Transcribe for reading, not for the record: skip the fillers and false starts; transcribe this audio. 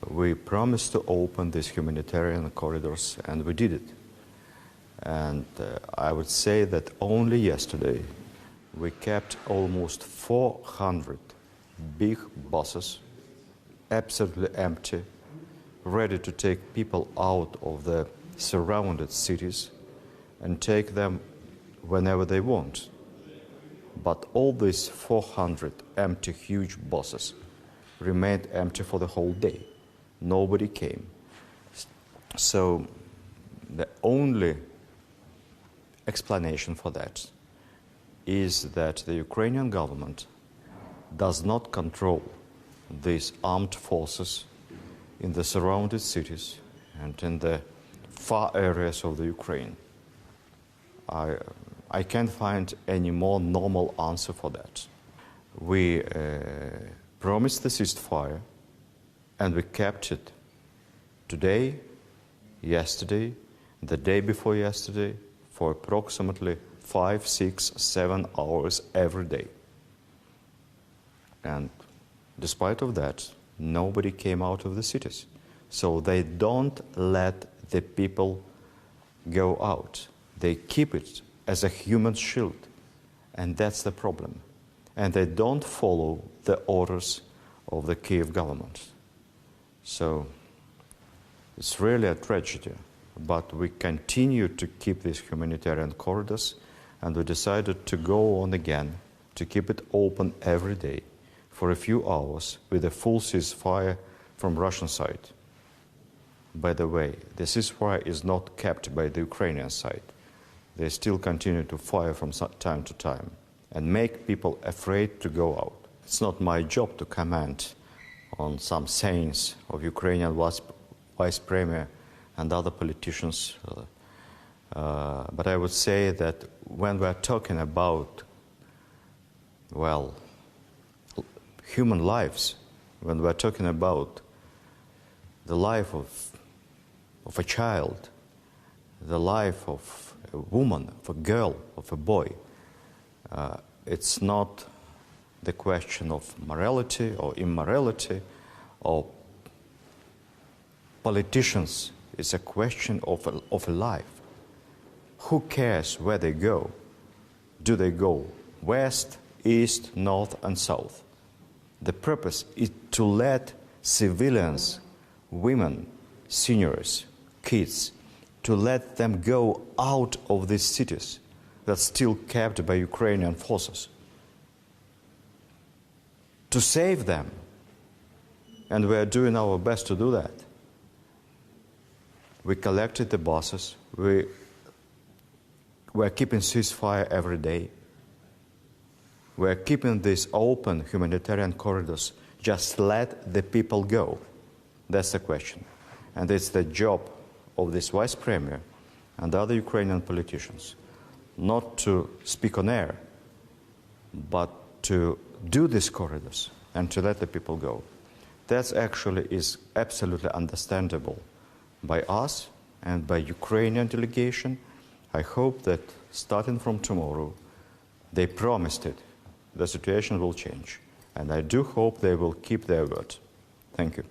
We promised to open these humanitarian corridors, and we did it. And I would say that only yesterday we kept almost 400 big buses absolutely empty, ready to take people out of the surrounded cities and take them whenever they want. But all these 400 empty, huge buses remained empty for the whole day. Nobody came. So the only explanation for that is that the Ukrainian government does not control these armed forces in the surrounded cities and in the far areas of the Ukraine. I can't find any more normal answer for that. We promised the ceasefire, and we kept it today, yesterday, the day before yesterday, for approximately 5, 6, 7 hours every day. And despite of that, nobody came out of the cities. So they don't let the people go out. They keep it as a human shield, and that's the problem. And they don't follow the orders of the Kiev government. So it's really a tragedy, but we continue to keep these humanitarian corridors, and we decided to go on again, to keep it open every day for a few hours with a full ceasefire from Russian side. By the way, the ceasefire is not kept by the Ukrainian side. They still continue to fire from time to time and make people afraid to go out. It's not my job to comment on some sayings of Ukrainian Vice Premier and other politicians. But I would say that when we're talking about, well, human lives, when we're talking about the life of a child, the life of a woman, of a girl, of a boy, it's not the question of morality or immorality or politicians. It's a question of a life. Who cares where they go? Do they go west, east, north, and south? The purpose is to let civilians, women, seniors, kids, to let them go out of these cities that's still kept by Ukrainian forces. To save them. And we are doing our best to do that. We collected the buses. We're keeping ceasefire every day. We're keeping these open humanitarian corridors. Just let the people go. That's the question. And it's the job of this Vice Premier and other Ukrainian politicians not to speak on air, but to do these corridors and to let the people go. That actually is absolutely understandable by us and by Ukrainian delegation. I hope that starting from tomorrow, they promised it, the situation will change. And I do hope they will keep their word. Thank you.